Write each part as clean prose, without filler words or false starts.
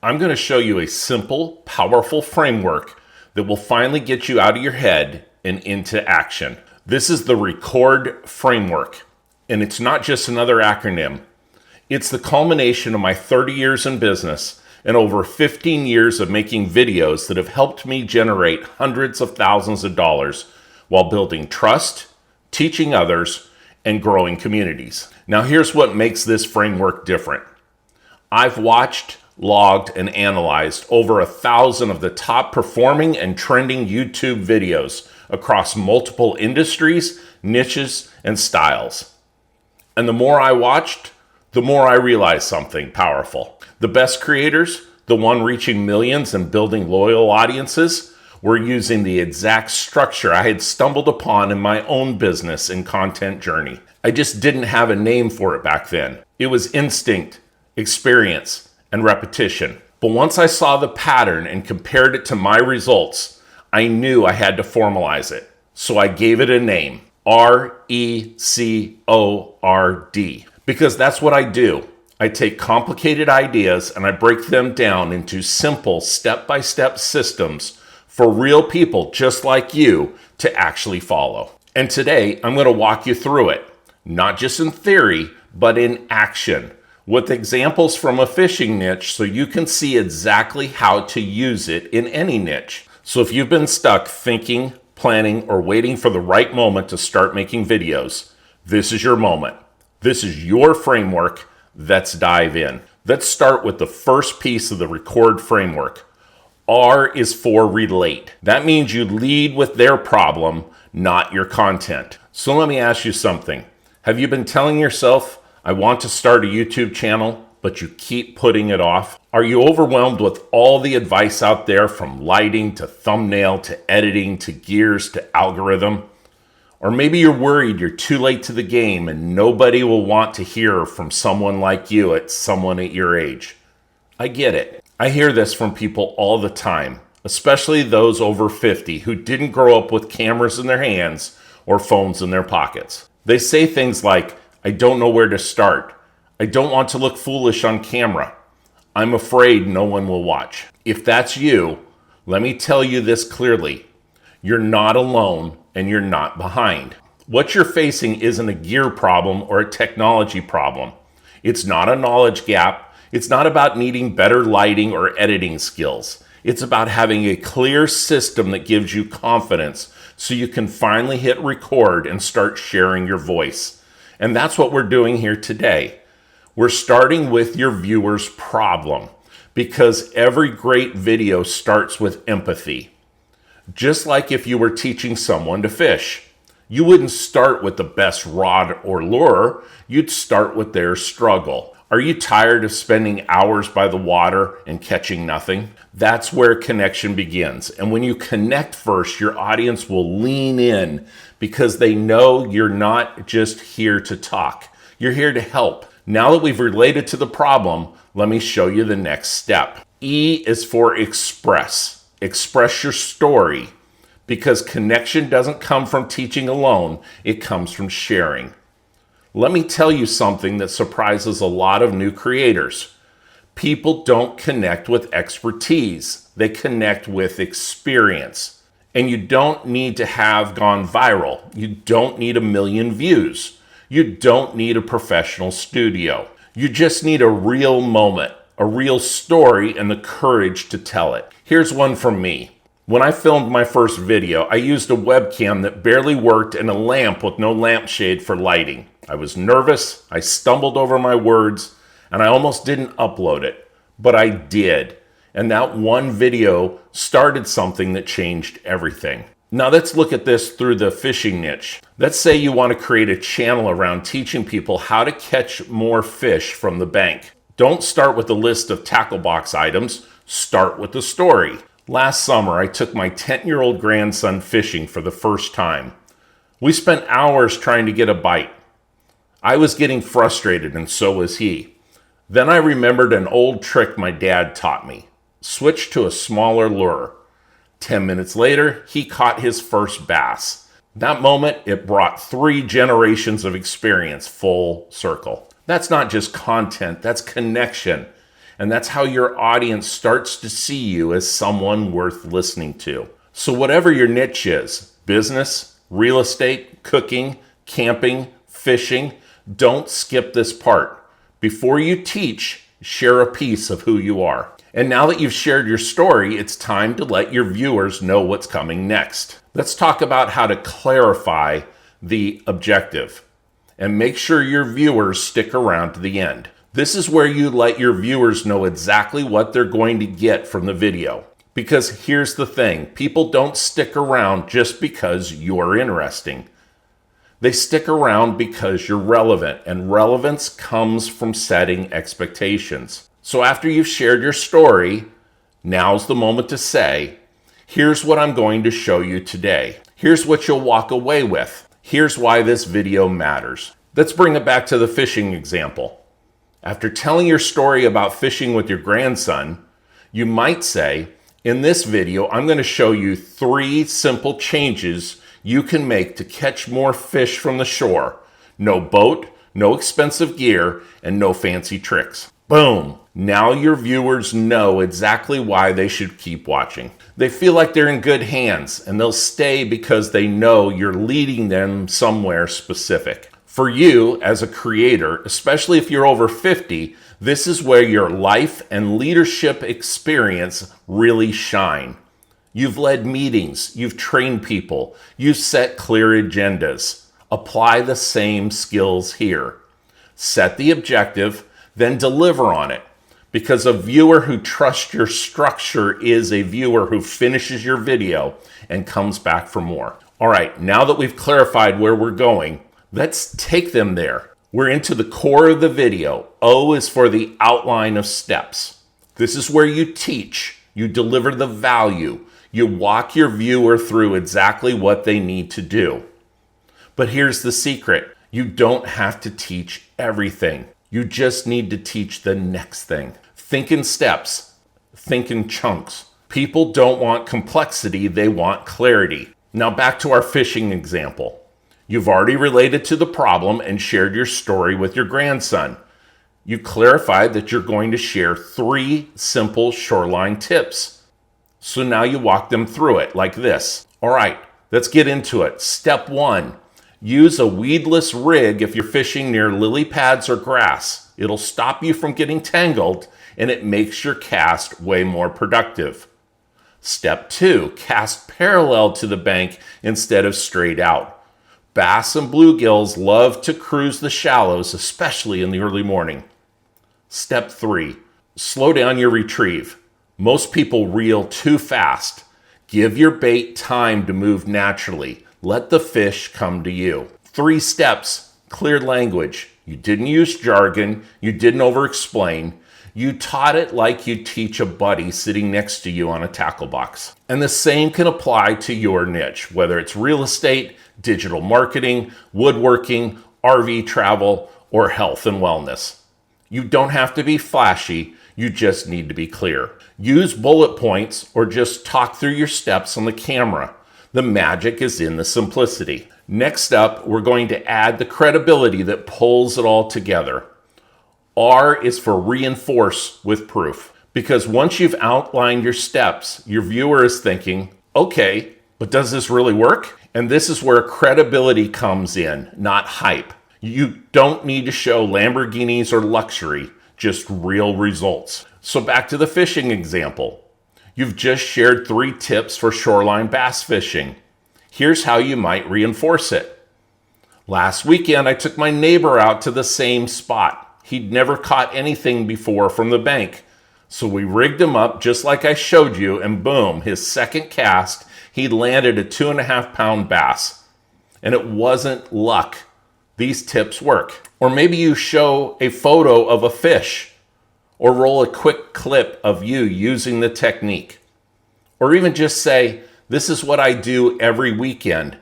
I'm going to show you a simple, powerful framework that will finally get you out of your head and into action. This is the RECORD framework, and it's not just another acronym. It's the culmination of my 30 years in business and over 15 years of making videos that have helped me generate hundreds of thousands of dollars while building trust, teaching others, and growing communities. Now, here's what makes this framework different. I've watched, logged, and analyzed over 1,000 of the top performing and trending YouTube videos across multiple industries, niches, and styles. And the more I watched, the more I realized something powerful. The best creators, the one reaching millions and building loyal audiences, were using the exact structure I had stumbled upon in my own business and content journey. I just didn't have a name for it back then. It was instinct, experience, and repetition. But once I saw the pattern and compared it to my results, I knew I had to formalize it. So I gave it a name, RECORD, because that's what I do. I take complicated ideas and I break them down into simple step-by-step systems for real people just like you to actually follow. And today I'm going to walk you through it, not just in theory, but in action, with examples from a fishing niche so you can see exactly how to use it in any niche. So if you've been stuck thinking, planning, or waiting for the right moment to start making videos, this is your moment. This is your framework. Let's dive in. Let's start with the first piece of the RECORD framework. R is for relate. That means you lead with their problem, not your content. So let me ask you something. Have you been telling yourself, I want to start a YouTube channel, but you keep putting it off? Are you overwhelmed with all the advice out there, from lighting to thumbnail to editing to gears to algorithm? Or maybe you're worried you're too late to the game and nobody will want to hear from someone like you at someone at your age. I get it. I hear this from people all the time, especially those over 50 who didn't grow up with cameras in their hands or phones in their pockets. They say things like, I don't know where to start. I don't want to look foolish on camera. I'm afraid no one will watch. If that's you, let me tell you this clearly. You're not alone and you're not behind. What you're facing isn't a gear problem or a technology problem. It's not a knowledge gap. It's not about needing better lighting or editing skills. It's about having a clear system that gives you confidence so you can finally hit record and start sharing your voice. And that's what we're doing here today. We're starting with your viewer's problem, because every great video starts with empathy. Just like if you were teaching someone to fish, you wouldn't start with the best rod or lure, you'd start with their struggle. Are you tired of spending hours by the water and catching nothing? That's where connection begins. And when you connect first, your audience will lean in because they know you're not just here to talk. You're here to help. Now that we've related to the problem, let me show you the next step. E is for express. Express your story, because connection doesn't come from teaching alone, it comes from sharing. Let me tell you something that surprises a lot of new creators. People don't connect with expertise, they connect with experience. And you don't need to have gone viral. You don't need 1 million views. You don't need a professional studio. You just need a real moment, a real story, and the courage to tell it. Here's one from me. When I filmed my first video, I used a webcam that barely worked and a lamp with no lampshade for lighting. I was nervous, I stumbled over my words, and I almost didn't upload it. But I did. And that one video started something that changed everything. Now let's look at this through the fishing niche. Let's say you want to create a channel around teaching people how to catch more fish from the bank. Don't start with a list of tackle box items. Start with the story. Last summer, I took my 10-year-old grandson fishing for the first time. We spent hours trying to get a bite. I was getting frustrated, and so was he. Then I remembered an old trick my dad taught me. Switch to a smaller lure. 10 minutes later, he caught his first bass. That moment, it brought 3 generations of experience full circle. That's not just content, that's connection. And that's how your audience starts to see you as someone worth listening to. So whatever your niche is, business, real estate, cooking, camping, fishing, don't skip this part. Before you teach, share a piece of who you are. And now that you've shared your story, it's time to let your viewers know what's coming next. Let's talk about how to clarify the objective and make sure your viewers stick around to the end. This is where you let your viewers know exactly what they're going to get from the video. Because here's the thing, people don't stick around just because you're interesting. They stick around because you're relevant, and relevance comes from setting expectations. So after you've shared your story, now's the moment to say, here's what I'm going to show you today. Here's what you'll walk away with. Here's why this video matters. Let's bring it back to the fishing example. After telling your story about fishing with your grandson, you might say, in this video, I'm going to show you 3 simple changes you can make to catch more fish from the shore. No boat, no expensive gear, and no fancy tricks. Boom! Now your viewers know exactly why they should keep watching. They feel like they're in good hands, and they'll stay because they know you're leading them somewhere specific. For you, as a creator, especially if you're over 50, this is where your life and leadership experience really shine. You've led meetings, you've trained people, you've set clear agendas. Apply the same skills here. Set the objective, then deliver on it. Because a viewer who trusts your structure is a viewer who finishes your video and comes back for more. All right, now that we've clarified where we're going, let's take them there. We're into the core of the video. O is for the outline of steps. This is where you teach, you deliver the value, you walk your viewer through exactly what they need to do. But here's the secret. You don't have to teach everything. You just need to teach the next thing. Think in steps. Think in chunks. People don't want complexity, they want clarity. Now back to our fishing example. You've already related to the problem and shared your story with your grandson. You clarified that you're going to share 3 simple shoreline tips. So now you walk them through it like this. All right, let's get into it. Step 1, use a weedless rig if you're fishing near lily pads or grass. It'll stop you from getting tangled, and it makes your cast way more productive. Step 2, cast parallel to the bank instead of straight out. Bass and bluegills love to cruise the shallows, especially in the early morning. Step 3, slow down your retrieve. Most people reel too fast. Give your bait time to move naturally. Let the fish come to you. 3 steps, clear language. You didn't use jargon. You didn't over-explain. You taught it like you teach a buddy sitting next to you on a tackle box. And the same can apply to your niche, whether it's real estate, digital marketing, woodworking, RV travel, or health and wellness. You don't have to be flashy, you just need to be clear. Use bullet points or just talk through your steps on the camera. The magic is in the simplicity. Next up, we're going to add the credibility that pulls it all together. R is for reinforce with proof. Because once you've outlined your steps, your viewer is thinking, okay, but does this really work? And this is where credibility comes in, not hype. You don't need to show Lamborghinis or luxury, just real results. So back to the fishing example. You've just shared 3 tips for shoreline bass fishing. Here's how you might reinforce it. Last weekend, I took my neighbor out to the same spot. He'd never caught anything before from the bank. So we rigged him up just like I showed you, and boom, his second cast, he landed a 2.5-pound bass. And it wasn't luck. These tips work. Or maybe you show a photo of a fish, or roll a quick clip of you using the technique. Or even just say, this is what I do every weekend,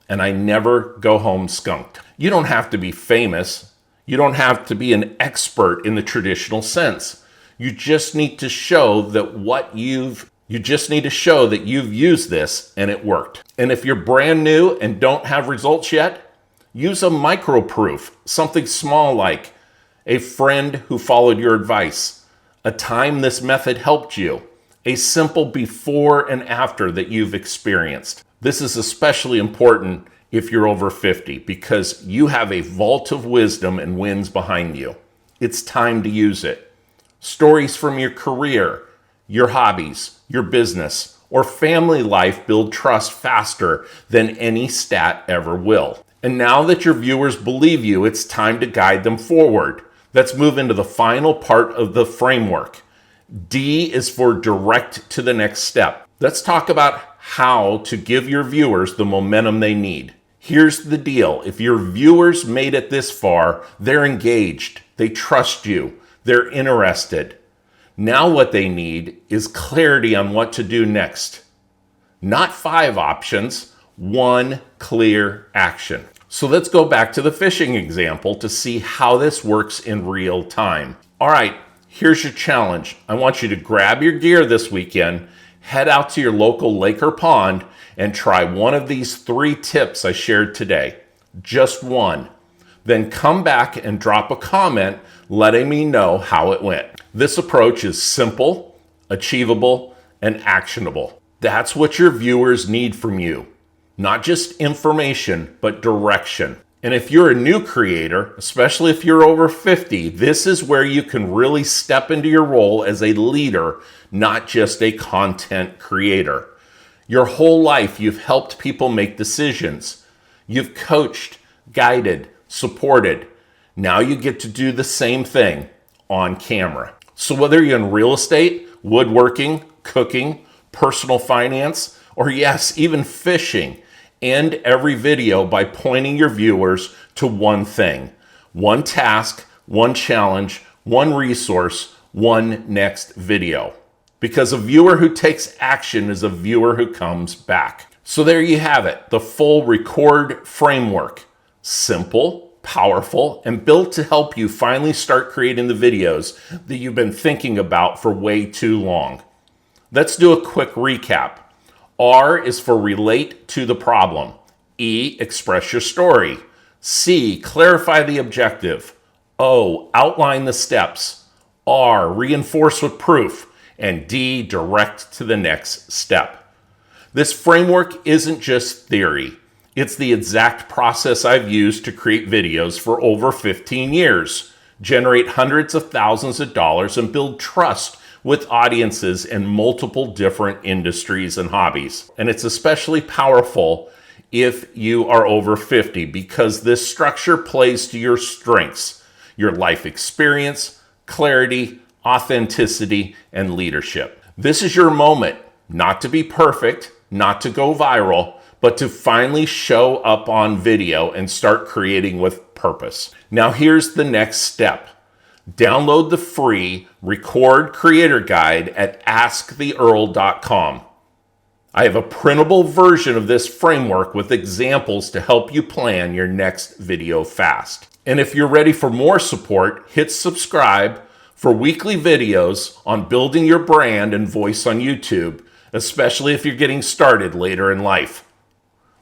and I never go home skunked. You don't have to be famous. You don't have to be an expert in the traditional sense. You just need to show that you've used this and it worked. And if you're brand new and don't have results yet, use a micro proof, something small like a friend who followed your advice, a time this method helped you, a simple before and after that you've experienced. This is especially important if you're over 50 because you have a vault of wisdom and wins behind you. It's time to use it. Stories from your career, your hobbies, your business, or family life build trust faster than any stat ever will. And now that your viewers believe you, it's time to guide them forward. Let's move into the final part of the framework. D is for direct to the next step. Let's talk about how to give your viewers the momentum they need. Here's the deal. If your viewers made it this far, they're engaged, they trust you, they're interested. Now what they need is clarity on what to do next. Not 5 options, 1 clear action. So let's go back to the fishing example to see how this works in real time. All right, here's your challenge. I want you to grab your gear this weekend, head out to your local lake or pond, and try one of these 3 tips I shared today. Just one. Then come back and drop a comment letting me know how it went. This approach is simple, achievable, and actionable. That's what your viewers need from you. Not just information, but direction. And if you're a new creator, especially if you're over 50, this is where you can really step into your role as a leader, not just a content creator. Your whole life, you've helped people make decisions. You've coached, guided, supported. Now you get to do the same thing on camera. So whether you're in real estate, woodworking, cooking, personal finance, or yes, even fishing, end every video by pointing your viewers to one thing, one task, one challenge, one resource, one next video. Because a viewer who takes action is a viewer who comes back. So there you have it, the full record framework. Simple, powerful, and built to help you finally start creating the videos that you've been thinking about for way too long. Let's do a quick recap. R is for relate to the problem. E, express your story. C, clarify the objective. O, outline the steps. R, reinforce with proof. And D, direct to the next step. This framework isn't just theory. It's the exact process I've used to create videos for over 15 years, generate hundreds of thousands of dollars, and build trust with audiences in multiple different industries and hobbies. And it's especially powerful if you are over 50 because this structure plays to your strengths, your life experience, clarity, authenticity, and leadership. This is your moment, not to be perfect, not to go viral, but to finally show up on video and start creating with purpose. Now here's the next step. Download the free Record Creator Guide at asktheearl.com. I have a printable version of this framework with examples to help you plan your next video fast. And if you're ready for more support, hit subscribe for weekly videos on building your brand and voice on YouTube, especially if you're getting started later in life.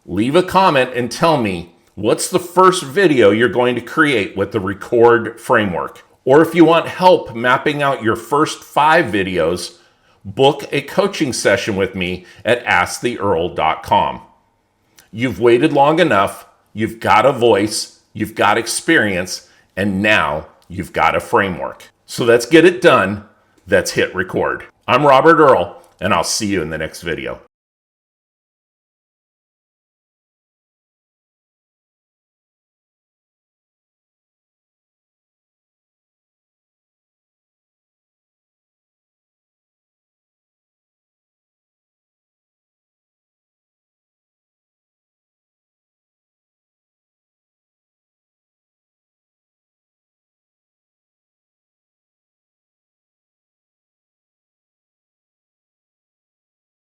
Leave a comment and tell me what's the first video you're going to create with the Record framework. Or if you want help mapping out your first 5 videos, book a coaching session with me at asktheearl.com. You've waited long enough, you've got a voice, you've got experience, and now you've got a framework. So let's get it done. Let's hit record. I'm Robert Earl, and I'll see you in the next video.